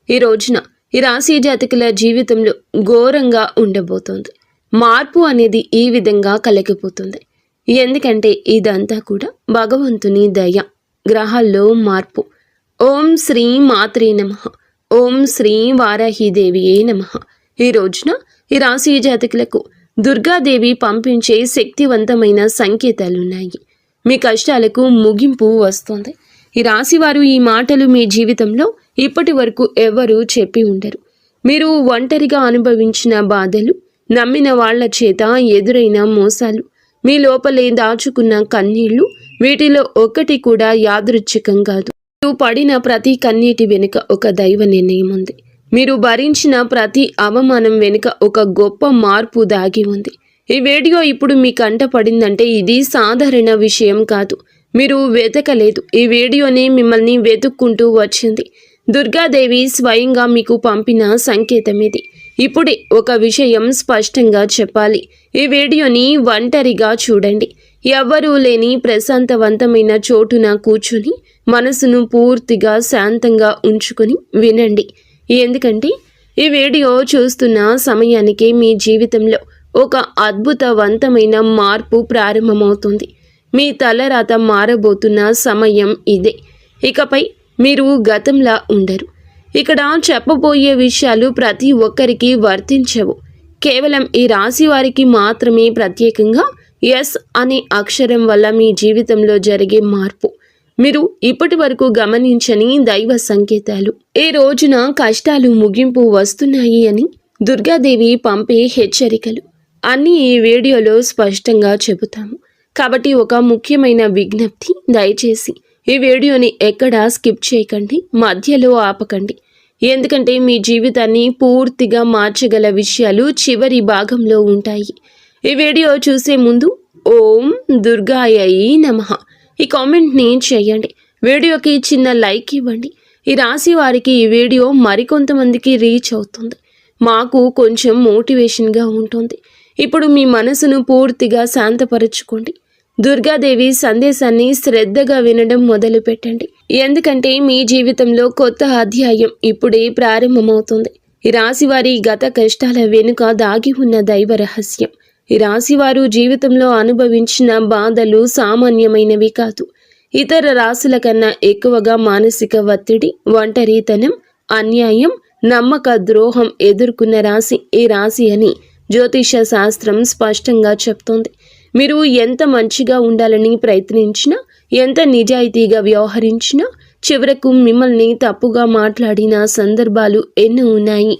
ఈ రోజున ఈ రాశి జాతకుల జీవితంలో ఘోరంగా ఉండబోతోంది. మార్పు అనేది ఈ విధంగా కలగిపోతుంది. ఎందుకంటే ఇదంతా కూడా భగవంతుని దయ. గ్రహాల్లో మార్పు. ఓం శ్రీ మాత్రే నమః. ఓం శ్రీ వారాహిదేవియే నమః. ఈ రోజున ఈ రాశి జాతకులకు దుర్గాదేవి పంపించే శక్తివంతమైన సంకేతాలున్నాయి. మీ కష్టాలకు ముగింపు వస్తుంది. ఈ రాశివారు ఈ మాటలు మీ జీవితంలో ఇప్పటి వరకు ఎవరూ చెప్పి ఉండరు. మీరు ఒంటరిగా అనుభవించిన బాధలు, నమ్మిన వాళ్ల చేత ఎదురైన మోసాలు, మీ లోపలే దాచుకున్న కన్నీళ్లు, వీటిలో ఒక్కటి కూడా యాదృచ్ఛికం కాదు. మీరు పడిన ప్రతి కన్నీటి వెనుక ఒక దైవ నిర్ణయం ఉంది. మీరు భరించిన ప్రతి అవమానం వెనుక ఒక గొప్ప మార్పు దాగి ఉంది. ఈ వీడియో ఇప్పుడు మీ కంట పడిందంటే ఇది సాధారణ విషయం కాదు. మీరు వెతకలేదు. ఈ వీడియోని మిమ్మల్ని వెతుక్కుంటూ వచ్చింది. దుర్గాదేవి స్వయంగా మీకు పంపిన సంకేతం ఇది. ఇప్పుడే ఒక విషయం స్పష్టంగా చెప్పాలి. ఈ వీడియోని ఒంటరిగా చూడండి. ఎవ్వరూ లేని ప్రశాంతవంతమైన చోటున కూర్చుని మనసును పూర్తిగా శాంతంగా ఉంచుకొని వినండి. ఎందుకంటే ఈ వీడియో చూస్తున్న సమయానికి మీ జీవితంలో ఒక అద్భుతవంతమైన మార్పు ప్రారంభమవుతుంది. మీ తలరాత మారబోతున్న సమయం ఇదే. ఇకపై మీరు గతంలా ఉండరు. ఇక్కడ చెప్పబోయే విషయాలు ప్రతి ఒక్కరికి వర్తించవు. కేవలం ఈ రాశి వారికి మాత్రమే ప్రత్యేకంగా ఎస్ అనే అక్షరం వల్ల మీ జీవితంలో జరిగే మార్పు. మీరు ఇప్పటి వరకు గమనించని దైవ సంకేతాలు. ఈ రోజున కష్టాలు ముగింపు వస్తున్నాయి అని దుర్గాదేవి పంపే హెచ్చరికలు అన్నీ ఈ వీడియోలో స్పష్టంగా చెబుతాము. కాబట్టి ఒక ముఖ్యమైన విజ్ఞప్తి, దయచేసి ఈ వీడియోని ఎక్కడా స్కిప్ చేయకండి, మధ్యలో ఆపకండి. ఎందుకంటే మీ జీవితాన్ని పూర్తిగా మార్చగల విషయాలు చివరి భాగంలో ఉంటాయి. ఈ వీడియో చూసే ముందు ఓం దుర్గాయై నమః ఈ కామెంట్ని చేయండి. వీడియోకి చిన్న లైక్ ఇవ్వండి. ఈ రాశి వారికి ఈ వీడియో మరికొంతమందికి రీచ్ అవుతుంది. మాకు కొంచెం మోటివేషన్గా ఉంటుంది. ఇప్పుడు మీ మనసును పూర్తిగా శాంతపరచుకోండి. దుర్గాదేవి సందేశాన్ని శ్రద్ధగా వినడం మొదలు పెట్టండి. ఎందుకంటే మీ జీవితంలో కొత్త అధ్యాయం ఇప్పుడే ప్రారంభమవుతుంది. ఈ రాశివారి గత కష్టాల వెనుక దాగి ఉన్న దైవ రహస్యం. ఈ రాశివారు జీవితంలో అనుభవించిన బాధలు సామాన్యమైనవి కాదు. ఇతర రాశుల కన్నా ఎక్కువగా మానసిక ఒత్తిడి, ఒంటరితనం, అన్యాయం, నమ్మక ద్రోహం ఎదుర్కొన్న రాశి ఈ రాశి అని జ్యోతిష శాస్త్రం స్పష్టంగా చెప్తోంది. మీరు ఎంత మంచిగా ఉండాలని ప్రయత్నించినా, ఎంత నిజాయితీగా వ్యవహరించినా చివరకు మిమ్మల్ని తప్పుగా మాట్లాడిన సందర్భాలు ఎన్నో ఉన్నాయి.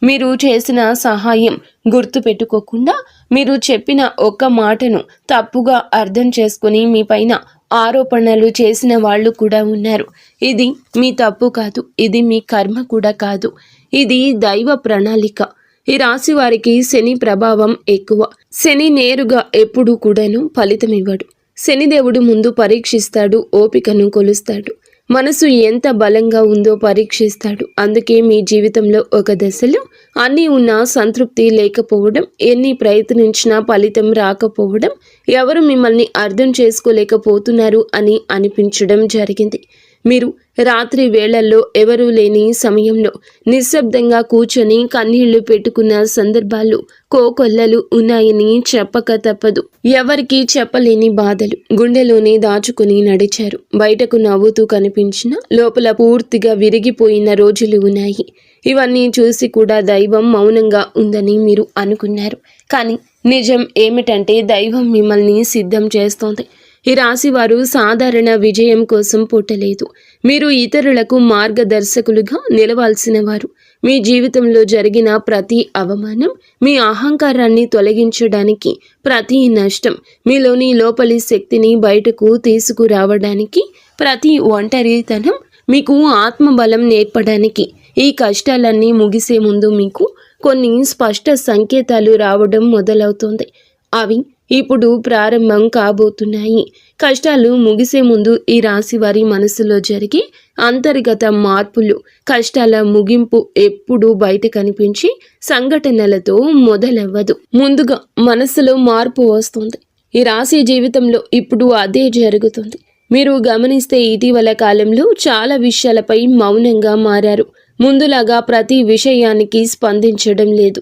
మీరు చేసిన సహాయం గుర్తుపెట్టుకోకుండా మీరు చెప్పిన ఒక్క మాటను తప్పుగా అర్థం చేసుకుని మీ పైన ఆరోపణలు చేసిన వాళ్ళు కూడా ఉన్నారు. ఇది మీ తప్పు కాదు, ఇది మీ కర్మ కూడా కాదు, ఇది దైవ ప్రణాళిక. ఈ రాశి వారికి శని ప్రభావం ఎక్కువ. శని నేరుగా ఎప్పుడూ కూడాను ఫలితం ఇవ్వడు. శనిదేవుడు ముందు పరీక్షిస్తాడు, ఓపికను కొలుస్తాడు, మనసు ఎంత బలంగా ఉందో పరీక్షిస్తాడు. అందుకే మీ జీవితంలో ఒక దశలో అన్నీ ఉన్నా సంతృప్తి లేకపోవడం, ఎన్ని ప్రయత్నించినా ఫలితం రాకపోవడం, ఎవరు మిమ్మల్ని అర్థం చేసుకోలేకపోతున్నారు అని అనిపించడం జరిగింది. మీరు రాత్రి వేళల్లో ఎవరూ లేని సమయంలో నిశ్శబ్దంగా కూర్చొని కన్నీళ్లు పెట్టుకున్న సందర్భాలు కోకొల్లలు ఉన్నాయని చెప్పక తప్పదు. ఎవరికీ చెప్పలేని బాధలు గుండెలోనే దాచుకుని నడిచారు. బయటకు నవ్వుతూ కనిపించిన లోపల పూర్తిగా విరిగిపోయిన రోజులు ఉన్నాయి. ఇవన్నీ చూసి కూడా దైవం మౌనంగా ఉందని మీరు అనుకున్నారు. కానీ నిజం ఏమిటంటే దైవం మిమ్మల్ని సిద్ధం చేస్తోంది. ఈ రాశివారు సాధారణ విజయం కోసం పుట్టలేదు. మీరు ఇతరులకు మార్గదర్శకులుగా నిలవాల్సిన వారు. మీ జీవితంలో జరిగిన ప్రతి అవమానం, మీ అహంకారాన్ని తొలగించడానికి, ప్రతి నష్టం మీలోని లోపలి శక్తిని బయటకు తీసుకురావడానికి, ప్రతి ఒంటరితనం మీకు ఆత్మబలం నేర్పడానికి, ఈ కష్టాలన్నీ ముగిసే ముందు మీకు కొన్ని స్పష్ట సంకేతాలు రావడం మొదలవుతుంది. అవి ఇప్పుడు ప్రారంభం కాబోతున్నాయి. కష్టాలు ముగిసే ముందు ఈ రాశి వారి మనసులో జరిగే అంతర్గత మార్పులు, కష్టాల ముగింపు ఎప్పుడూ బయట కనిపించి సంఘటనలతో మొదలవ్వదు. ముందుగా మనసులో మార్పు వస్తుంది. ఈ రాశి జీవితంలో ఇప్పుడు అదే జరుగుతుంది. మీరు గమనిస్తే ఇటీవల కాలంలో చాలా విషయాలపై మౌనంగా మారారు. ముందులాగా ప్రతి విషయానికి స్పందించడం లేదు.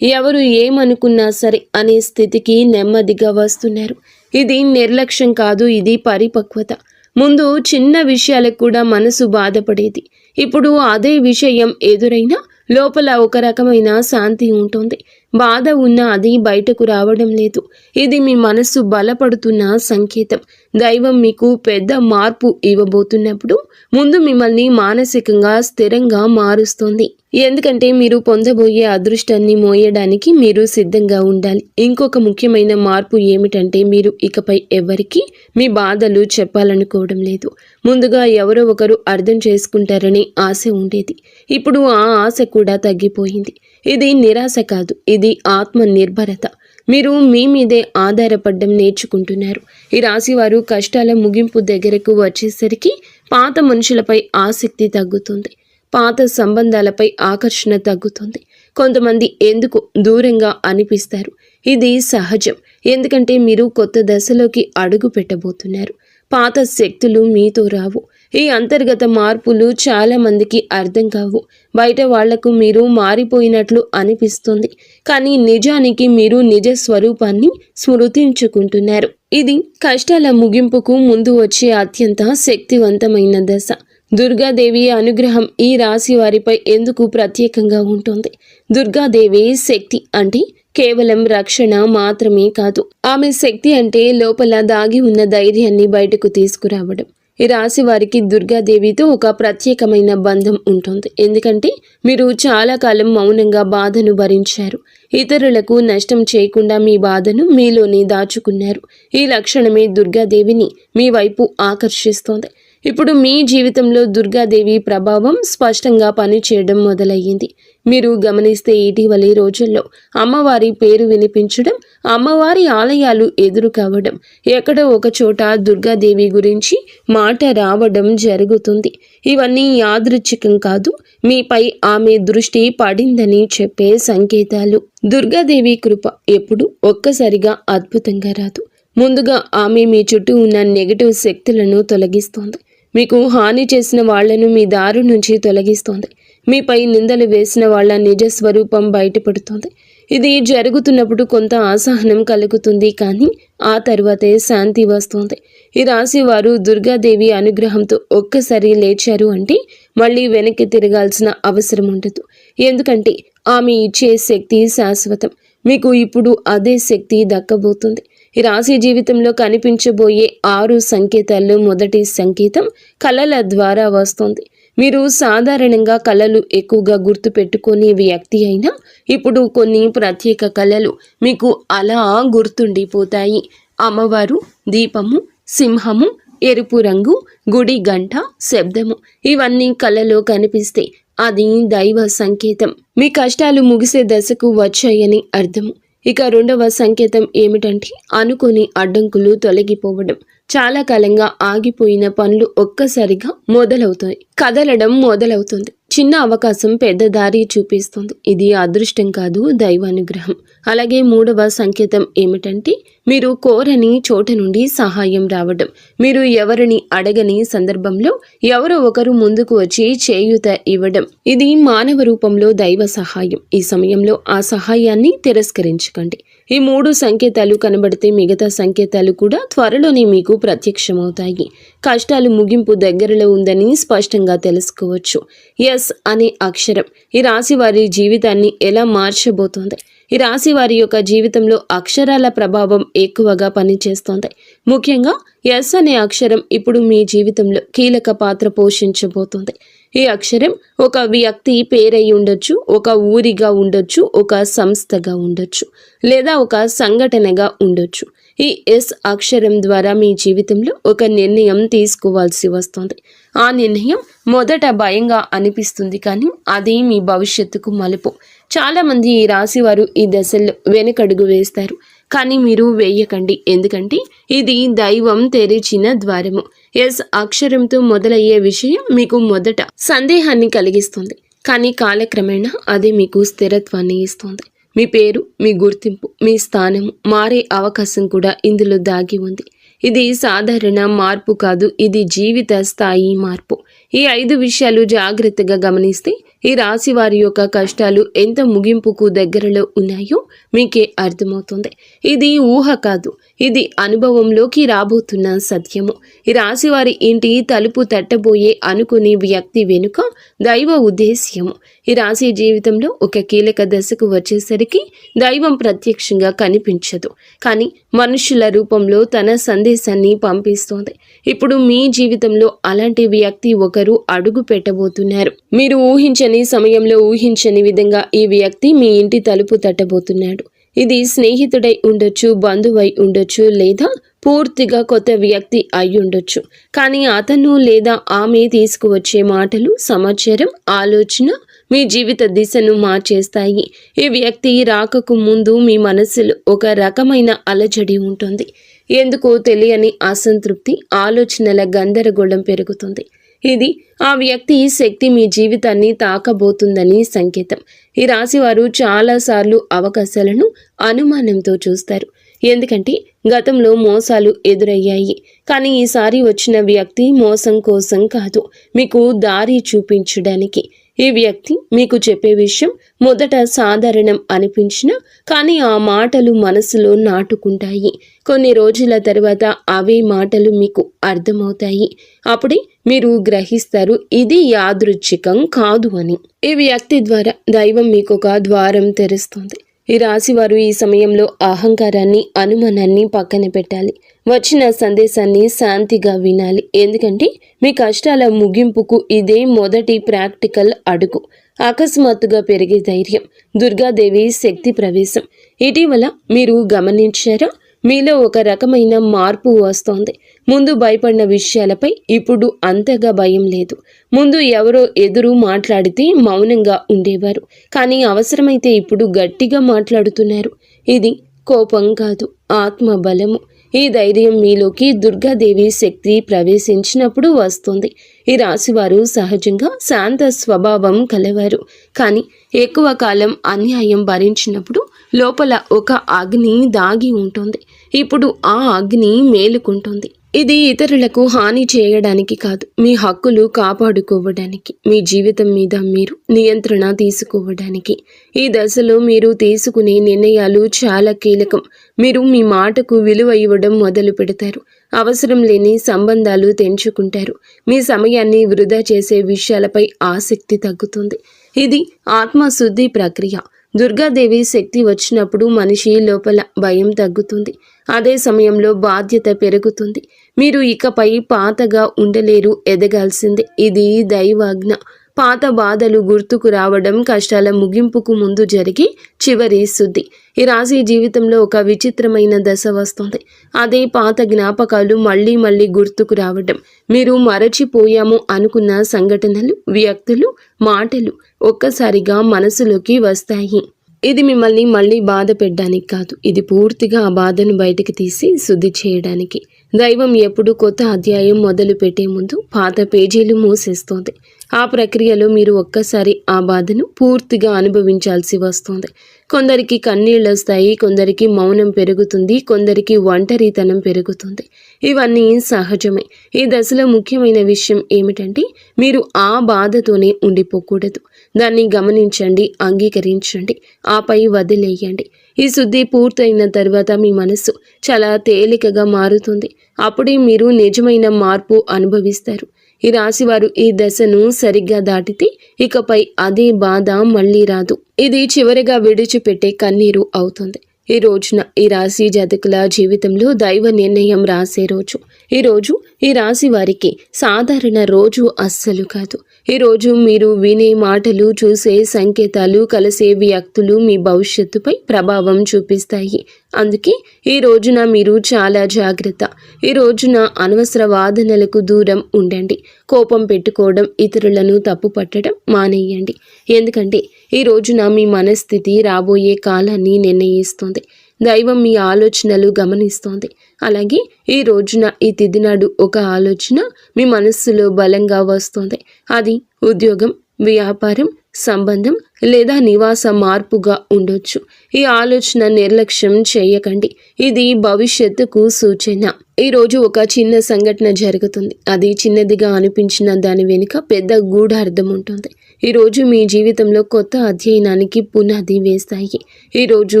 ఎవరు ఏమనుకున్నా సరే అనే స్థితికి నెమ్మదిగా వస్తున్నారు. ఇది నిర్లక్ష్యం కాదు, ఇది పరిపక్వత. ముందు చిన్న విషయాలకు కూడా మనసు బాధపడేది. ఇప్పుడు అదే విషయం ఎదురైనా లోపల ఒక రకమైన శాంతి ఉంటుంది. బాధ ఉన్నా అది బయటకు రావడం లేదు. ఇది మీ మనస్సు బలపడుతున్న సంకేతం. దైవం మీకు పెద్ద మార్పు ఇవ్వబోతున్నప్పుడు ముందు మిమ్మల్ని మానసికంగా స్థిరంగా మారుస్తుంది. ఎందుకంటే మీరు పొందబోయే అదృష్టాన్ని మోయడానికి మీరు సిద్ధంగా ఉండాలి. ఇంకొక ముఖ్యమైన మార్పు ఏమిటంటే మీరు ఇకపై ఎవరికి మీ బాధలు చెప్పాలనుకోవడం లేదు. ముందుగా ఎవరో ఒకరు అర్థం చేసుకుంటారని ఆశ ఉండేది. ఇప్పుడు ఆ ఆశ కూడా తగ్గిపోయింది. ఇది నిరాశ కాదు, ఇది ఆత్మ నిర్భరత. మీరు మీ మీదే ఆధారపడడం నేర్చుకుంటున్నారు. ఈ రాశివారు కష్టాల ముగింపు దగ్గరకు వచ్చేసరికి పాత మనుషులపై ఆసక్తి తగ్గుతుంది. పాత సంబంధాలపై ఆకర్షణ తగ్గుతుంది. కొంతమంది ఎందుకు దూరంగా అనిపిస్తారు. ఇది సహజం, ఎందుకంటే మీరు కొత్త దశలోకి అడుగు పెట్టబోతున్నారు. పాత శక్తులు మీతో రావు. ఈ అంతర్గత మార్పులు చాలా మందికి అర్థం కావు. బయట వాళ్లకు మీరు మారిపోయినట్లు అనిపిస్తుంది, కానీ నిజానికి మీరు నిజ స్వరూపాన్ని స్మృతించుకుంటున్నారు. ఇది కష్టాల ముగింపుకు ముందు వచ్చే అత్యంత శక్తివంతమైన దశ. దుర్గాదేవి అనుగ్రహం ఈ రాశి వారిపై ఎందుకు ప్రత్యేకంగా ఉంటుంది? దుర్గాదేవి శక్తి అంటే కేవలం రక్షణ మాత్రమే కాదు. ఆమె శక్తి అంటే లోపల దాగి ఉన్న ధైర్యాన్ని బయటకు తీసుకురావడం. ఈ రాశి వారికి దుర్గాదేవితో ఒక ప్రత్యేకమైన బంధం ఉంటుంది. ఎందుకంటే మీరు చాలా కాలం మౌనంగా బాధను భరించారు. ఇతరులకు నష్టం చేయకుండా మీ బాధను మీలోనే దాచుకున్నారు. ఈ లక్షణమే దుర్గాదేవిని మీ వైపు ఆకర్షిస్తోంది. ఇప్పుడు మీ జీవితంలో దుర్గాదేవి ప్రభావం స్పష్టంగా పనిచేయడం మొదలయ్యింది. మీరు గమనిస్తే ఇటీవలి రోజుల్లో అమ్మవారి పేరు వినిపించడం, అమ్మవారి ఆలయాలు ఎదురు కావడం, ఎక్కడో ఒక చోట దుర్గాదేవి గురించి మాట రావడం జరుగుతుంది. ఇవన్నీ యాదృచ్ఛికం కాదు, మీపై ఆమె దృష్టి పడిందని చెప్పే సంకేతాలు. దుర్గాదేవి కృప ఎప్పుడు ఒక్కసారిగా అద్భుతంగా రాదు. ముందుగా ఆమె మీ చుట్టూ ఉన్న నెగటివ్ శక్తులను తొలగిస్తోంది. మీకు హాని చేసిన వాళ్లను మీ దారి నుంచి తొలగిస్తోంది. మీపై నిందలు వేసిన వాళ్ల నిజ స్వరూపం బయటపడుతోంది. ఇది జరుగుతున్నప్పుడు కొంత అసహనం కలుగుతుంది, కానీ ఆ తర్వాతే శాంతి వస్తుంది. ఈ రాశి వారు దుర్గాదేవి అనుగ్రహంతో ఒక్కసారి లేచారు అంటే మళ్ళీ వెనక్కి తిరగాల్సిన అవసరం ఉండదు. ఎందుకంటే ఆమె ఇచ్చే శక్తి శాశ్వతం. మీకు ఇప్పుడు అదే శక్తి దక్కబోతుంది. ఈ రాశి జీవితంలో కనిపించబోయే 6 సంకేతాల్లో మొదటి సంకేతం కళల ద్వారా వస్తుంది. మీరు సాధారణంగా కళలు ఎక్కువగా గుర్తు పెట్టుకునే వ్యక్తి అయినా ఇప్పుడు కొన్ని ప్రత్యేక కళలు మీకు అలా గుర్తుండిపోతాయి. అమ్మవారు, దీపము, సింహము, ఎరుపు రంగు, గుడి గంట, శబ్దము, ఇవన్నీ కళలో కనిపిస్తే అది దైవ సంకేతం. మీ కష్టాలు ముగిసే దశకు వచ్చాయని అర్థము. ఇక రెండవ సంకేతం ఏమిటంటే అనుకోని అడ్డంకులు తొలగిపోవడం. చాలా కాలంగా ఆగిపోయిన పనులు ఒక్కసారిగా మొదలవుతాయి, కదలడం మొదలవుతుంది. చిన్న అవకాశం పెద్ద దారి చూపిస్తుంది. ఇది అదృష్టం కాదు, దైవానుగ్రహం. అలాగే మూడవ సంకేతం ఏమిటంటే మీరు కోరని చోట నుండి సహాయం రావడం. మీరు ఎవరిని అడగని సందర్భంలో ఎవరో ఒకరు ముందుకు వచ్చి చేయూత ఇవ్వడం. ఇది మానవ రూపంలో దైవ సహాయం. ఈ సమయంలో ఆ సహాయాన్ని తిరస్కరించకండి. ఈ 3 సంకేతాలు కనబడితే మిగతా సంకేతాలు కూడా త్వరలోనే మీకు ప్రత్యక్షమవుతాయి. కష్టాలు ముగింపు దగ్గరలో ఉందని స్పష్టంగా తెలుసుకోవచ్చు. ఎస్ అనే అక్షరం ఈ రాశి వారి జీవితాన్ని ఎలా మార్చబోతోంది? ఈ రాశి వారి యొక్క జీవితంలో అక్షరాల ప్రభావం ఎక్కువగా పనిచేస్తోంది. ముఖ్యంగా ఎస్ అనే అక్షరం ఇప్పుడు మీ జీవితంలో కీలక పాత్ర పోషించబోతోంది. ఈ అక్షరం ఒక వ్యక్తి పేరై ఉండొచ్చు, ఒక ఊరిగా ఉండొచ్చు, ఒక సంస్థగా ఉండొచ్చు, లేదా ఒక సంఘటనగా ఉండొచ్చు. ఈ ఎస్ అక్షరం ద్వారా మీ జీవితంలో ఒక నిర్ణయం తీసుకోవాల్సి వస్తుంది. ఆ నిర్ణయం మొదట భయంగా అనిపిస్తుంది, కానీ అది మీ భవిష్యత్తుకు మలుపు. చాలామంది ఈ రాశి వారు ఈ దశల్లో వెనకడుగు వేస్తారు, కానీ మీరు వేయకండి. ఎందుకంటే ఇది దైవం తెరిచిన ద్వారము. ఎస్ అక్షరంతో మొదలయ్యే విషయం మీకు మొదట సందేహాన్ని కలిగిస్తుంది, కానీ కాలక్రమేణా అది మీకు స్థిరత్వాన్ని ఇస్తుంది. మీ పేరు, మీ గుర్తింపు, మీ స్థానము మారే అవకాశం కూడా ఇందులో దాగి ఉంది. ఇది సాధారణ మార్పు కాదు, ఇది జీవిత స్థాయి మార్పు. ఈ 5 విషయాలు జాగ్రత్తగా గమనిస్తే ఈ రాశి వారి యొక్క కష్టాలు ఎంత ముగింపుకు దగ్గరలో ఉన్నాయో మీకే అర్థమవుతుంది. ఇది ఊహ కాదు, ఇది అనుభవంలోకి రాబోతున్న సత్యము. ఈ రాశి వారి ఇంటి తలుపు తట్టబోయే అనుకునే వ్యక్తి వెనుక దైవ ఉద్దేశ్యము. ఈ రాశి జీవితంలో ఒక కీలక దశకు వచ్చేసరికి దైవం ప్రత్యక్షంగా కనిపించదు, కానీ మనుషుల రూపంలో తన సందేశాన్ని పంపిస్తోంది. ఇప్పుడు మీ జీవితంలో అలాంటి వ్యక్తి ఒకరు అడుగు పెట్టబోతున్నారు. మీరు ఊహించని సమయంలో ఊహించని విధంగా ఈ వ్యక్తి మీ ఇంటి తలుపు తట్టబోతున్నాడు. ఇది స్నేహితుడై ఉండొచ్చు, బంధువై ఉండొచ్చు, లేదా పూర్తిగా కొత్త వ్యక్తి అయి ఉండొచ్చు. కానీ అతను లేదా ఆమె తీసుకువచ్చే మాటలు, సమాచారం, ఆలోచన మీ జీవిత దిశను మార్చేస్తాయి. ఈ వ్యక్తి రాకకు ముందు మీ మనసులో ఒక రకమైన అలజడి ఉంటుంది. ఎందుకో తెలియని అసంతృప్తి, ఆలోచనల గందరగోళం పెరుగుతుంది. ఇది ఆ వ్యక్తి శక్తి మీ జీవితాన్ని తాకబోతుందని సంకేతం. ఈ రాశివారు చాలాసార్లు అవకాశాలను అనుమానంతో చూస్తారు, ఎందుకంటే గతంలో మోసాలు ఎదురయ్యాయి. కానీ ఈసారి వచ్చిన వ్యక్తి మోసం కోసం కాదు, మీకు దారి చూపించడానికి. ఈ వ్యక్తి మీకు చెప్పే విషయం మొదట సాధారణం అనిపించినా కానీ ఆ మాటలు మనసులో నాటుకుంటాయి. కొన్ని రోజుల తర్వాత అవే మాటలు మీకు అర్థమవుతాయి. అప్పుడే మీరు గ్రహిస్తారు ఇది యాదృచ్ఛికం కాదు అని. ఈ వ్యక్తి ద్వారా దైవం మీకు ఒక ద్వారం తెరుస్తుంది. ఈ రాశివారు ఈ సమయంలో అహంకారాన్ని, అనుమానాన్ని పక్కన పెట్టాలి. వచ్చిన సందేశాన్ని శాంతిగా వినాలి, ఎందుకంటే మీ కష్టాల ముగింపుకు ఇదే మొదటి ప్రాక్టికల్ అడుగు. అకస్మాత్తుగా పెరిగే ధైర్యం, దుర్గాదేవి శక్తి ప్రవేశం. ఇటీవల మీరు గమనించారా, మీలో ఒక రకమైన మార్పు వస్తోంది. ముందు భయపడిన విషయాలపై ఇప్పుడు అంతగా భయం లేదు. ముందు ఎవరో ఎదురు మాట్లాడితే మౌనంగా ఉండేవారు, కానీ అవసరమైతే ఇప్పుడు గట్టిగా మాట్లాడుతున్నారు. ఇది కోపం కాదు, ఆత్మబలము. ఈ ధైర్యం మీలోకి దుర్గాదేవి శక్తి ప్రవేశించినప్పుడు వస్తుంది. ఈ రాశివారు సహజంగా శాంత స్వభావం కలవారు, కానీ ఎక్కువ కాలం అన్యాయం భరించినప్పుడు లోపల ఒక అగ్ని దాగి ఉంటుంది. ఇప్పుడు ఆ అగ్ని మేలుకుంటుంది. ఇది ఇతరులకు హాని చేయడానికి కాదు, మీ హక్కులు కాపాడుకోవడానికి, మీ జీవితం మీద మీరు నియంత్రణ తీసుకోవడానికి. ఈ దశలో మీరు తీసుకునే నిర్ణయాలు చాలా కీలకం. మీరు మీ మాటకు విలువ ఇవ్వడం మొదలు పెడతారు. అవసరం లేని సంబంధాలు తెంచుకుంటారు. మీ సమయాన్ని వృధా చేసే విషయాలపై ఆసక్తి తగ్గుతుంది. ఇది ఆత్మశుద్ధి ప్రక్రియ. దుర్గాదేవి శక్తి వచ్చినప్పుడు మనిషి లోపల భయం తగ్గుతుంది. అదే సమయంలో బాధ్యత పెరుగుతుంది. మీరు ఇకపై పాతగా ఉండలేరు, ఎదగాల్సిందే. ఇది దైవాజ్ఞ. పాత బాధలు గుర్తుకు రావడం కష్టాల ముగింపుకు ముందు జరిగే చివరి శుద్ధి. ఈ రాశి జీవితంలో ఒక విచిత్రమైన దశ వస్తుంది. అదే పాత జ్ఞాపకాలు మళ్ళీ మళ్ళీ గుర్తుకు రావడం. మీరు మరచిపోయాము అనుకున్న సంఘటనలు, వ్యక్తులు, మాటలు ఒక్కసారిగా మనసులోకి వస్తాయి. ఇది మిమ్మల్ని మళ్ళీ బాధ పెట్టడానికి కాదు, ఇది పూర్తిగా ఆ బాధను బయటకు తీసి శుద్ధి చేయడానికి. దైవం ఎప్పుడు కొత్త అధ్యాయం మొదలు పెట్టే ముందు పాత పేజీలు మూసేస్తోంది. ఆ ప్రక్రియలో మీరు ఒక్కసారి ఆ బాధను పూర్తిగా అనుభవించాల్సి వస్తుంది. కొందరికి కన్నీళ్ళు వస్తాయి, కొందరికి మౌనం పెరుగుతుంది, కొందరికి ఒంటరితనం పెరుగుతుంది. ఇవన్నీ సహజమే. ఈ దశలో ముఖ్యమైన విషయం ఏమిటంటే మీరు ఆ బాధతోనే ఉండిపోకూడదు. దాన్ని గమనించండి, అంగీకరించండి, ఆపై వదిలేయండి. ఈ శుద్ధి పూర్తయిన తర్వాత మీ మనస్సు చాలా తేలికగా మారుతుంది. అప్పుడే మీరు నిజమైన మార్పు అనుభవిస్తారు. ఈ రాశివారు ఈ దశను సరిగ్గా దాటితే ఇకపై అదే బాధ మళ్ళీ రాదు. ఇది చివరిగా విడిచిపెట్టే కన్నీరు అవుతుంది. ఈ రోజున ఈ రాశి జాతకుల జీవితంలో దైవ నిర్ణయం రాసే రోజు. ఈ రోజు ఈ రాశి వారికి సాధారణ రోజు అస్సలు కాదు. ఈ రోజు మీరు వినే మాటలు, చూసే సంకేతాలు, కలిసే వ్యక్తులు మీ భవిష్యత్తుపై ప్రభావం చూపిస్తాయి. అందుకే ఈ రోజున మీరు చాలా జాగ్రత్త. ఈ రోజున అనవసర వాదనలకు దూరం ఉండండి. కోపం పెట్టుకోవడం, ఇతరులను తప్పు పట్టడం మానేయండి. ఎందుకంటే ఈ రోజున మీ మనస్థితి రాబోయే కాలాన్ని నిర్ణయిస్తుంది. దైవం మీ ఆలోచనలు గమనిస్తోంది. అలాగే ఈ రోజున ఈ తిథి నాడు ఒక ఆలోచన మీ మనస్సులో బలంగా వస్తుంది. అది ఉద్యోగం, వ్యాపారం, సంబంధం లేదా నివాస మార్పుగా ఉండొచ్చు. ఈ ఆలోచన నిర్లక్ష్యం చేయకండి. ఇది భవిష్యత్తుకు సూచన. ఈరోజు ఒక చిన్న సంఘటన జరుగుతుంది. అది చిన్నదిగా అనిపించిన దాని వెనుక పెద్ద గూఢార్థం ఉంటుంది. ఈరోజు మీ జీవితంలో కొత్త అధ్యయనానికి పునాది వేస్తాయి. ఈరోజు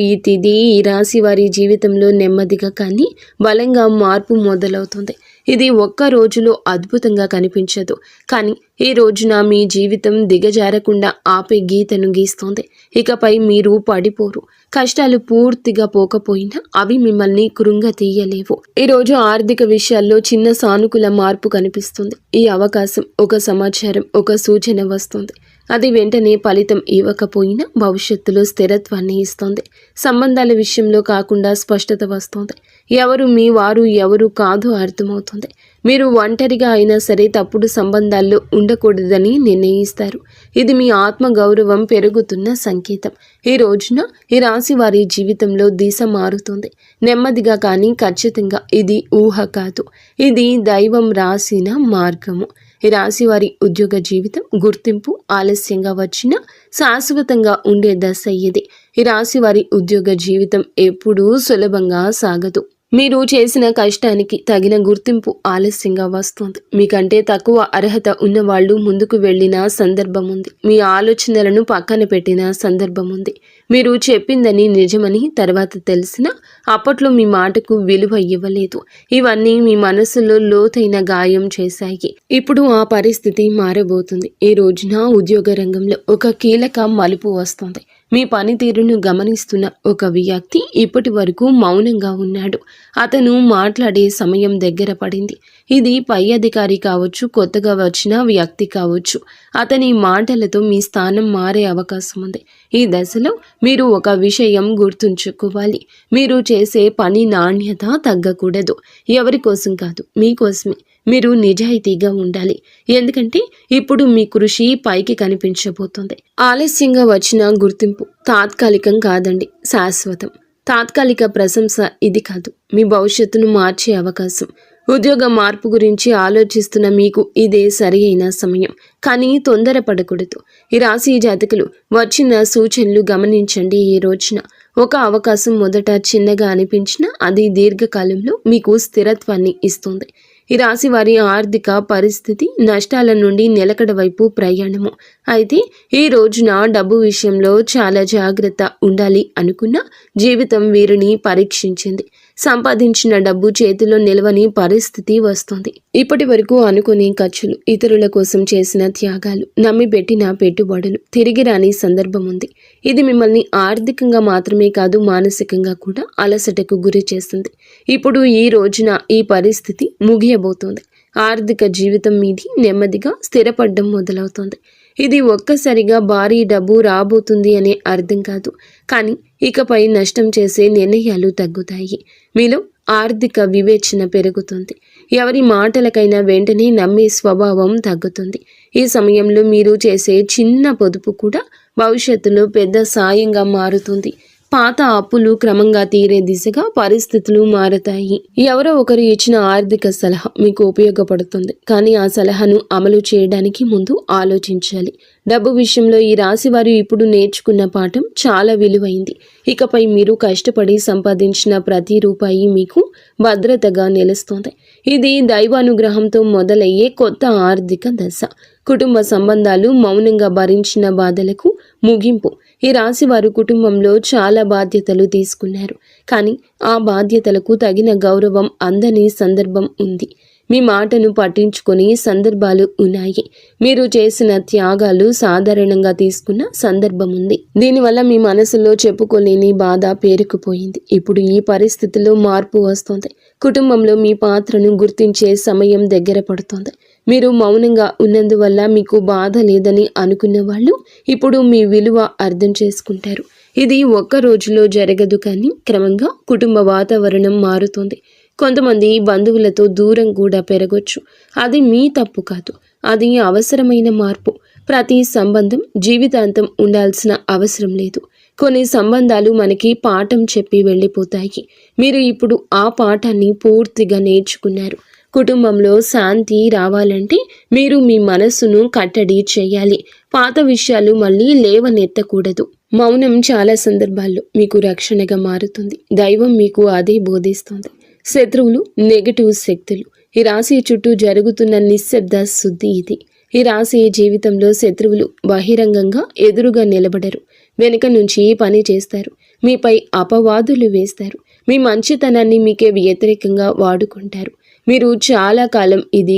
ఈ తిథి ఈ రాశి వారి జీవితంలో నెమ్మదిగా కానీ బలంగా మార్పు మొదలవుతుంది. ఇది ఒక్క రోజులో అద్భుతంగా కనిపించదు, కానీ ఈ రోజున మీ జీవితం దిగజారకుండా ఆపే గీతను గీస్తోంది. ఇకపై మీరు పడిపోరు. కష్టాలు పూర్తిగా పోకపోయినా అవి మిమ్మల్ని కృంగతీయలేవు. ఈరోజు ఆర్థిక విషయాల్లో చిన్న సానుకూల మార్పు కనిపిస్తుంది. ఈ అవకాశం, ఒక సమాచారం, ఒక సూచన వస్తుంది. అది వెంటనే ఫలితం ఇవ్వకపోయినా భవిష్యత్తులో స్థిరత్వాన్ని ఇస్తుంది. సంబంధాల విషయంలో కాకుండా స్పష్టత వస్తుంది. ఎవరు మీ వారు, ఎవరు కాదు అర్థమవుతుంది. మీరు ఒంటరిగా అయినా సరే తప్పుడు సంబంధాల్లో ఉండకూడదని నిర్ణయిస్తారు. ఇది మీ ఆత్మ గౌరవం పెరుగుతున్న సంకేతం. ఈ రోజున ఈ రాశి వారి జీవితంలో దిశ మారుతుంది. నెమ్మదిగా కానీ ఖచ్చితంగా. ఇది ఊహ కాదు, ఇది దైవం రాసిన మార్గము. ఈ రాశి వారి ఉద్యోగ జీవితం గుర్తింపు ఆలస్యంగా వచ్చినా శాశ్వతంగా ఉండే దశ ఇది. ఈ రాశి వారి ఉద్యోగ జీవితం ఎప్పుడూ సులభంగా సాగదు. మీరు చేసిన కష్టానికి తగిన గుర్తింపు ఆలస్యంగా వస్తుంది. మీకంటే తక్కువ అర్హత ఉన్నవాళ్ళు ముందుకు వెళ్ళిన సందర్భం ఉంది. మీ ఆలోచనలను పక్కన పెట్టిన సందర్భం ఉంది. మీరు చెప్పిందని నిజమని తర్వాత తెలిసినా అప్పట్లో మీ మాటకు విలువ ఇవ్వలేదు. ఇవన్నీ మీ మనసులో లోతైన గాయం చేశాయి. ఇప్పుడు ఆ పరిస్థితి మారబోతుంది. ఈ రోజున ఉద్యోగ రంగంలో ఒక కీలక మలుపు వస్తుంది. మీ పనితీరును గమనిస్తున్న ఒక వ్యక్తి ఇప్పటి వరకు మౌనంగా ఉన్నాడు. అతను మాట్లాడే సమయం దగ్గర పడింది. ఇది పై అధికారి కావచ్చు, కొత్తగా వచ్చిన వ్యక్తి కావచ్చు. అతని మాటలతో మీ స్థానం మారే అవకాశం ఉంది. ఈ దశలో మీరు ఒక విషయం గుర్తుంచుకోవాలి. మీరు చేసే పని నాణ్యత తగ్గకూడదు. ఎవరి కోసం కాదు, మీకోసమే. మీరు నిజాయితీగా ఉండాలి. ఎందుకంటే ఇప్పుడు మీ కృషి పైకి కనిపించబోతుంది. ఆలస్యంగా వచ్చిన గుర్తింపు తాత్కాలికం కాదండి, శాశ్వతం. తాత్కాలిక ప్రశంస ఇది కాదు, మీ భవిష్యత్తును మార్చే అవకాశం. ఉద్యోగ మార్పు గురించి ఆలోచిస్తున్న మీకు ఇదే సరి అయిన సమయం. కానీ తొందరపడకూడదు. ఈ రాశి జాతకులు వచ్చిన సూచనలు గమనించండి. ఈ రోజున ఒక అవకాశం మొదట చిన్నగా అనిపించినా అది దీర్ఘకాలంలో మీకు స్థిరత్వాన్ని ఇస్తుంది. ఈ రాశి వారి ఆర్థిక పరిస్థితి నష్టాల నుండి నిలకడ వైపు ప్రయాణము. అయితే ఈ రోజున డబ్బు విషయంలో చాలా జాగ్రత్త ఉండాలి అనుకున్న జీవితం వీరిని పరీక్షించింది. సంపాదించిన డబ్బు చేతిలో నిలవని పరిస్థితి వస్తుంది. ఇప్పటి వరకు అనుకునే ఖర్చులు, ఇతరుల కోసం చేసిన త్యాగాలు, నమ్మి పెట్టిన పెట్టుబడులు తిరిగి రాని సందర్భం ఉంది. ఇది మిమ్మల్ని ఆర్థికంగా మాత్రమే కాదు, మానసికంగా కూడా అలసటకు గురి చేస్తుంది. ఇప్పుడు ఈ రోజున ఈ పరిస్థితి ముగియబోతోంది. ఆర్థిక జీవితం మీది నెమ్మదిగా స్థిరపడడం మొదలవుతుంది. ఇది ఒక్కసారిగా భారీ డబ్బు రాబోతుంది అనే అర్థం కాదు, కానీ ఇకపై నష్టం చేసే నిర్ణయాలు తగ్గుతాయి. మీలో ఆర్థిక వివేచన పెరుగుతుంది. ఎవరి మాటలకైనా వెంటనే నమ్మే స్వభావం తగ్గుతుంది. ఈ సమయంలో మీరు చేసే చిన్న పొదుపు కూడా భవిష్యత్తులో పెద్ద సాయంగా మారుతుంది. పాత అప్పులు క్రమంగా తీరే దిశగా పరిస్థితులు మారతాయి. ఎవరో ఒకరు ఇచ్చిన ఆర్థిక సలహా మీకు ఉపయోగపడుతుంది, కానీ ఆ సలహాను అమలు చేయడానికి ముందు ఆలోచించాలి. డబ్బు విషయంలో ఈ రాశి వారు ఇప్పుడు నేర్చుకున్న పాఠం చాలా విలువైంది. ఇకపై మీరు కష్టపడి సంపాదించిన ప్రతి రూపాయి మీకు భద్రతగా నిలుస్తుంది. ఇది దైవానుగ్రహంతో మొదలయ్యే కొత్త ఆర్థిక దశ. కుటుంబ సంబంధాలు మౌనంగా భరించిన బాధలకు ముగింపు. ఈ రాశి వారు కుటుంబంలో చాలా బాధ్యతలు తీసుకున్నారు, కానీ ఆ బాధ్యతలకు తగిన గౌరవం అందని సందర్భం ఉంది. మీ మాటను పట్టించుకొని సందర్భాలు ఉన్నాయి. మీరు చేసిన త్యాగాలు సాధారణంగా తీసుకున్న సందర్భం ఉంది. దీనివల్ల మీ మనసులో చెప్పుకోలేని బాధ పేరుకుపోయింది. ఇప్పుడు ఈ పరిస్థితిలో మార్పు వస్తుంది. కుటుంబంలో మీ పాత్రను గుర్తించే సమయం దగ్గర పడుతుంది. మీరు మౌనంగా ఉన్నందువల్ల మీకు బాధ లేదని అనుకున్న వాళ్ళు ఇప్పుడు మీ విలువ అర్థం చేసుకుంటారు. ఇది ఒక్క రోజులో జరగదు, కానీ క్రమంగా కుటుంబ వాతావరణం మారుతుంది. కొంతమంది బంధువులతో దూరం కూడా పెరగొచ్చు. అది మీ తప్పు కాదు, అది అవసరమైన మార్పు. ప్రతి సంబంధం జీవితాంతం ఉండాల్సిన అవసరం లేదు. కొన్ని సంబంధాలు మనకి పాఠం చెప్పి వెళ్ళిపోతాయి. మీరు ఇప్పుడు ఆ పాఠాన్ని పూర్తిగా నేర్చుకున్నారు. కుటుంబంలో శాంతి రావాలంటే మీరు మీ మనస్సును కట్టడి చేయాలి. పాత విషయాలు మళ్ళీ లేవనెత్తకూడదు. మౌనం చాలా సందర్భాల్లో మీకు రక్షణగా మారుతుంది. దైవం మీకు అదే బోధిస్తుంది. శత్రువులు, నెగటివ్ శక్తులు. ఈ రాశి చుట్టూ జరుగుతున్న నిశ్శబ్ద శుద్ధి ఇది. ఈ రాశి జీవితంలో శత్రువులు బహిరంగంగా ఎదురుగా నిలబడరు. వెనుక నుంచి పని చేస్తారు. మీపై అపవాదులు వేస్తారు. మీ మంచితనాన్ని మీకే వ్యతిరేకంగా వాడుకుంటారు. మీరు చాలా కాలం ఇది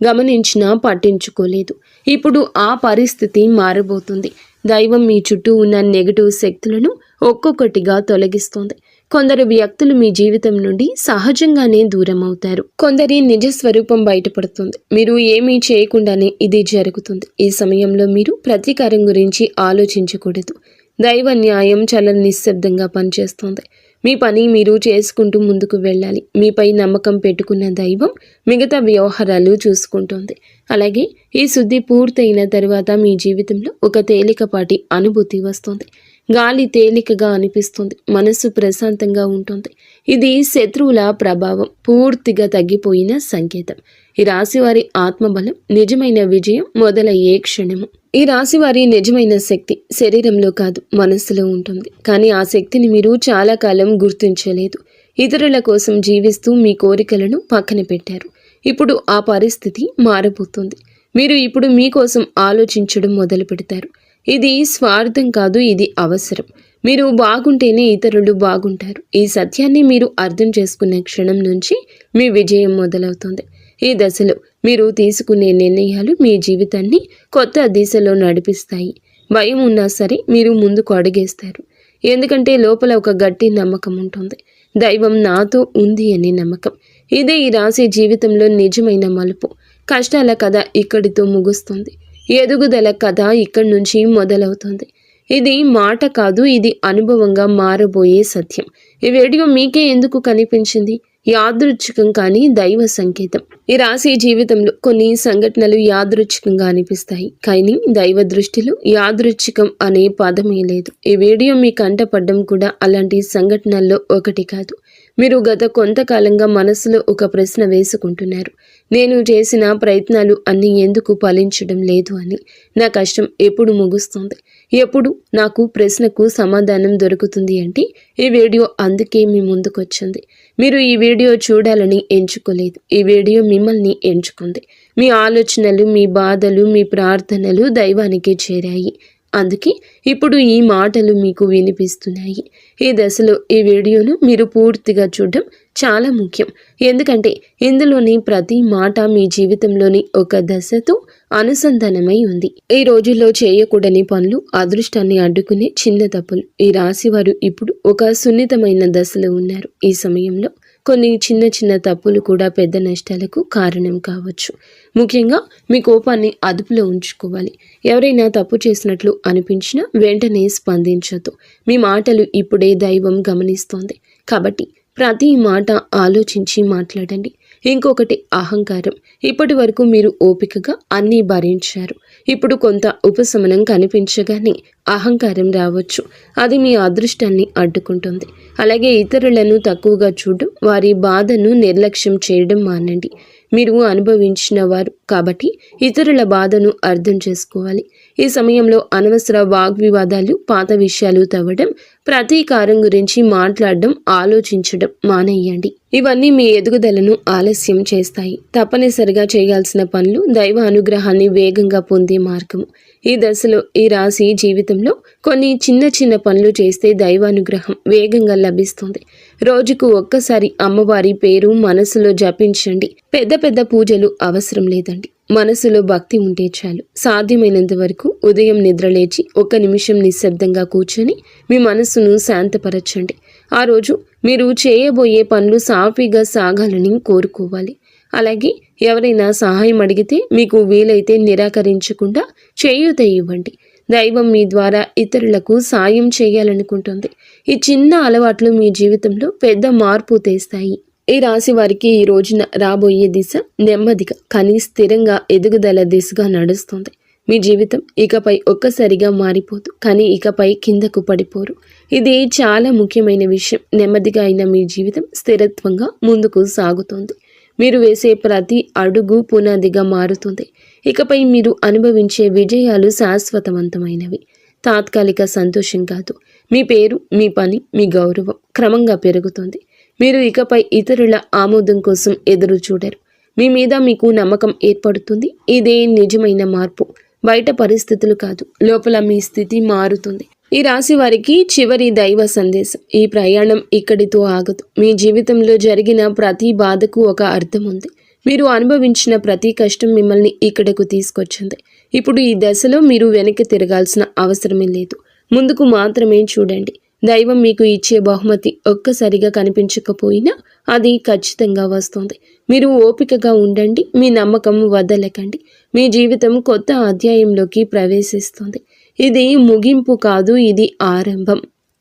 గమనించినా పట్టించుకోలేదు. ఇప్పుడు ఆ పరిస్థితి మారబోతుంది. దైవం మీ చుట్టూ ఉన్న నెగటివ్ శక్తులను ఒక్కొక్కటిగా తొలగిస్తోంది. కొందరు వ్యక్తులు మీ జీవితం నుండి సహజంగానే దూరం అవుతారు. కొందరి నిజ స్వరూపం బయటపడుతుంది. మీరు ఏమీ చేయకుండానే ఇది జరుగుతుంది. ఈ సమయంలో మీరు ప్రతీకారం గురించి ఆలోచించకూడదు. దైవ న్యాయం చాలా నిశ్శబ్దంగా పనిచేస్తోంది. మీ పని మీరు చేసుకుంటూ ముందుకు వెళ్ళాలి. మీపై నమ్మకం పెట్టుకున్న దైవం మిగతా వ్యవహారాలు చూసుకుంటోంది. అలాగే ఈ శుద్ధి పూర్తయిన తర్వాత మీ జీవితంలో ఒక తేలికపాటి అనుభూతి వస్తుంది. గాలి తేలికగా అనిపిస్తుంది. మనస్సు ప్రశాంతంగా ఉంటుంది. ఇది శత్రువుల ప్రభావం పూర్తిగా తగ్గిపోయిన సంకేతం. ఈ రాశివారి ఆత్మబలం నిజమైన విజయం మొదలయ్యే క్షణము. ఈ రాశివారి నిజమైన శక్తి శరీరంలో కాదు, మనస్సులో ఉంటుంది. కానీ ఆ శక్తిని మీరు చాలా కాలం గుర్తించలేదు. ఇతరుల కోసం జీవిస్తూ మీ కోరికలను పక్కన పెట్టారు. ఇప్పుడు ఆ పరిస్థితి మారబోతుంది. మీరు ఇప్పుడు మీకోసం ఆలోచించడం మొదలు పెడతారు. ఇది స్వార్థం కాదు, ఇది అవసరం. మీరు బాగుంటేనే ఇతరులు బాగుంటారు. ఈ సత్యాన్ని మీరు అర్థం చేసుకున్న క్షణం నుంచి మీ విజయం మొదలవుతుంది. ఈ దశలో మీరు తీసుకునే నిర్ణయాలు మీ జీవితాన్ని కొత్త దిశలో నడిపిస్తాయి. భయం ఉన్నా సరే మీరు ముందుకు అడుగేస్తారు. ఎందుకంటే లోపల ఒక గట్టి నమ్మకం ఉంటుంది. దైవం నాతో ఉంది అనే నమ్మకం. ఇదే ఈ రాశి జీవితంలో నిజమైన మలుపు. కష్టాల కథ ఇక్కడితో ముగుస్తుంది. ఎదుగుదల కథ ఇక్కడి నుంచి మొదలవుతుంది. ఇది మాట కాదు, ఇది అనుభవంగా మారబోయే సత్యం. ఈ వీడియో మీకే ఎందుకు కనిపించింది? యాదృచ్ఛికం కానీ దైవ సంకేతం. ఈ రాశి జీవితంలో కొన్ని సంఘటనలు యాదృచ్ఛికంగా అనిపిస్తాయి, కానీ దైవ దృష్టిలో యాదృచ్ఛికం అనే పదమే లేదు. ఈ వీడియో మీ కంటపడ్డం కూడా అలాంటి సంఘటనల్లో ఒకటి కాదు. మీరు గత కొంతకాలంగా మనసులో ఒక ప్రశ్న వేసుకుంటున్నారు. నేను చేసిన ప్రయత్నాలు అన్నీ ఎందుకు ఫలించడం లేదు అని. నా కష్టం ఎప్పుడు ముగుస్తుంది? ఎప్పుడు నాకు ప్రశ్నకు సమాధానం దొరుకుతుంది అంటే ఈ వీడియో అందుకే మీ ముందుకొచ్చింది. మీరు ఈ వీడియో చూడాలని ఎంచుకోలేదు. ఈ వీడియో మిమ్మల్ని ఎంచుకుంది. మీ ఆలోచనలు, మీ బాధలు, మీ ప్రార్థనలు దైవానికి చేరాయి. అందుకే ఇప్పుడు ఈ మాటలు మీకు వినిపిస్తున్నాయి. ఈ దశలో ఈ వీడియోను మీరు పూర్తిగా చూడడం చాలా ముఖ్యం. ఎందుకంటే ఇందులోని ప్రతి మాట మీ జీవితంలోని ఒక దశతో అనుసంధానమై ఉంది. ఈ రోజుల్లో చేయకూడని పనులు, అదృష్టాన్ని అడ్డుకునే చిన్న తప్పులు. ఈ రాశివారు ఇప్పుడు ఒక సున్నితమైన దశలో ఉన్నారు. ఈ సమయంలో కొన్ని చిన్న తప్పులు కూడా పెద్ద నష్టాలకు కారణం కావచ్చు. ముఖ్యంగా మీ కోపాన్ని అదుపులో ఉంచుకోవాలి. ఎవరైనా తప్పు చేసినట్లు అనిపించినా వెంటనే స్పందించొద్దు. మీ మాటలు ఇప్పుడే దైవం గమనిస్తోంది. కాబట్టి ప్రతి మాట ఆలోచించి మాట్లాడండి. ఇంకొకటి అహంకారం. ఇప్పటి వరకు మీరు ఓపికగా అన్నీ భరించారు. ఇప్పుడు కొంత ఉపశమనం కనిపించగానే అహంకారం రావచ్చు. అది మీ అదృష్టాన్ని అడ్డుకుంటుంది. అలాగే ఇతరులను తక్కువగా చూడడం, వారి బాధను నిర్లక్ష్యం చేయడం మానండి. మీరు అనుభవించిన వారు కాబట్టి ఇతరుల బాధను అర్థం చేసుకోవాలి. ఈ సమయంలో అనవసర వాగ్వివాదాలు, పాత విషయాలు తవ్వడం, ప్రతీకారం గురించి మాట్లాడడం, ఆలోచించడం మానేయండి. ఇవన్నీ మీ ఎదుగుదలను ఆలస్యం చేస్తాయి. తప్పనిసరిగా చేయాల్సిన పనులు దైవ అనుగ్రహాన్ని వేగంగా పొందే మార్గము. ఈ దశలో ఈ రాశి జీవితంలో కొన్ని చిన్న పనులు చేస్తే దైవానుగ్రహం వేగంగా లభిస్తుంది. రోజుకు ఒక్కసారి అమ్మవారి పేరు మనసులో జపించండి. పెద్ద పూజలు అవసరం లేదండి. మనసులో భక్తి ఉంటే చాలు. సాధ్యమైనంత వరకు ఉదయం నిద్రలేచి 1 నిమిషం నిశ్శబ్దంగా కూర్చొని మీ మనసును శాంతపరచండి. ఆ రోజు మీరు చేయబోయే పనులు సాఫీగా సాగాలని కోరుకోవాలి. అలాగే ఎవరైనా సహాయం అడిగితే మీకు వీలైతే నిరాకరించకుండా చేయూత ఇవ్వండి. దైవం మీ ద్వారా ఇతరులకు సాయం చేయాలనుకుంటుంది. ఈ చిన్న అలవాట్లు మీ జీవితంలో పెద్ద మార్పు తెస్తాయి. ఈ రాశి వారికి ఈ రోజున రాబోయే దిశ నెమ్మదిగా కానీ స్థిరంగా ఎదుగుదల దిశగా నడుస్తుంది. మీ జీవితం ఇకపై ఒక్కసారిగా మారిపోదు, కానీ ఇకపై కిందకు పడిపోరు. ఇది చాలా ముఖ్యమైన విషయం. నెమ్మదిగా అయిన మీ జీవితం స్థిరత్వంగా ముందుకు సాగుతోంది. మీరు వేసే ప్రతి అడుగు పునాదిగా మారుతుంది. ఇకపై మీరు అనుభవించే విజయాలు శాశ్వతవంతమైనవి, తాత్కాలిక సంతోషం కాదు. మీ పేరు, మీ పని, మీ గౌరవం క్రమంగా పెరుగుతుంది. మీరు ఇకపై ఇతరుల ఆమోదం కోసం ఎదురు చూడరు. మీ మీద మీకు నమ్మకం ఏర్పడుతుంది. ఇదే నిజమైన మార్పు. బయట పరిస్థితులు కాదు, లోపల మీ స్థితి మారుతుంది. ఈ రాశి వారికి చివరి దైవ సందేశం: ఈ ప్రయాణం ఇక్కడితో ఆగదు. మీ జీవితంలో జరిగిన ప్రతి బాధకు ఒక అర్థం ఉంది. మీరు అనుభవించిన ప్రతి కష్టం మిమ్మల్ని ఇక్కడకు తీసుకొచ్చింది. ఇప్పుడు ఈ దశలో మీరు వెనక్కి తిరగాల్సిన అవసరమే లేదు. ముందుకు మాత్రమే చూడండి. దైవం మీకు ఇచ్చే బహుమతి ఒక్కసారిగా కనిపించకపోయినా అది ఖచ్చితంగా వస్తుంది. మీరు ఓపికగా ఉండండి. మీ నమ్మకం వదలకండి. మీ జీవితం కొత్త అధ్యాయంలోకి ప్రవేశిస్తుంది. ఇది ముగింపు కాదు, ఇది ఆరంభం.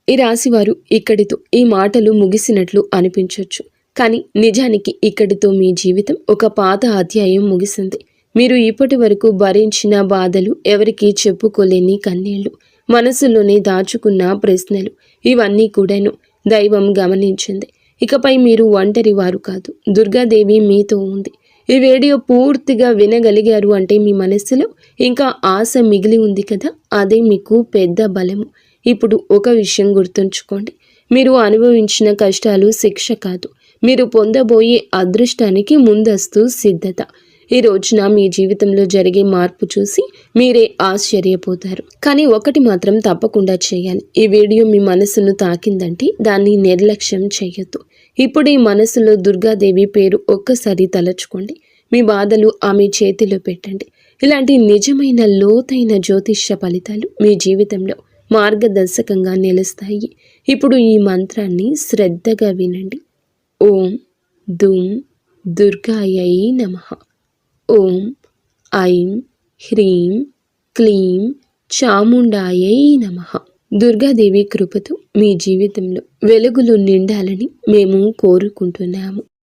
ఈ రాశివారు ఇక్కడితో ఈ మాటలు ముగిసినట్లు అనిపించవచ్చు, కానీ నిజానికి ఇక్కడితో మీ జీవితం ఒక పాత అధ్యాయం ముగిసింది. మీరు ఇప్పటి వరకు భరించిన బాధలు, ఎవరికీ చెప్పుకోలేని కన్నీళ్లు, మనసులోనే దాచుకున్న ప్రశ్నలు, ఇవన్నీ కూడాను దైవం గమనించింది. ఇకపై మీరు ఒంటరి వారు కాదు. దుర్గాదేవి మీతో ఉంది. ఈ వీడియో పూర్తిగా వినగలిగారు అంటే మీ మనస్సులో ఇంకా ఆశ మిగిలి ఉంది కదా, అదే మీకు పెద్ద బలము. ఇప్పుడు ఒక విషయం గుర్తుంచుకోండి: మీరు అనుభవించిన కష్టాలు శిక్ష కాదు, మీరు పొందబోయే అదృష్టానికి ముందస్తు సిద్ధత. ఈ రోజున మీ జీవితంలో జరిగే మార్పు చూసి మీరే ఆశ్చర్యపోతారు. కానీ ఒకటి మాత్రం తప్పకుండా చేయాలి: ఈ వీడియో మీ మనసును తాకిందంటే దాన్ని నిర్లక్ష్యం చేయొద్దు. ఇప్పుడు ఈ మనసులో దుర్గాదేవి పేరు ఒక్కసారి తలచుకోండి. మీ బాధలు ఆమె చేతిలో పెట్టండి. ఇలాంటి నిజమైన లోతైన జ్యోతిష్య ఫలితాలు మీ జీవితంలో మార్గదర్శకంగా నిలుస్తాయి. ఇప్పుడు ఈ మంత్రాన్ని శ్రద్ధగా వినండి. ఓం దుమ్ దుర్గాయై నమః. ఓం ఐం హ్రీం క్లీం చాముండాయై నమః. దుర్గాదేవి కృపతో మీ జీవితంలో వెలుగులు నిండాలని మేము కోరుకుంటున్నాము.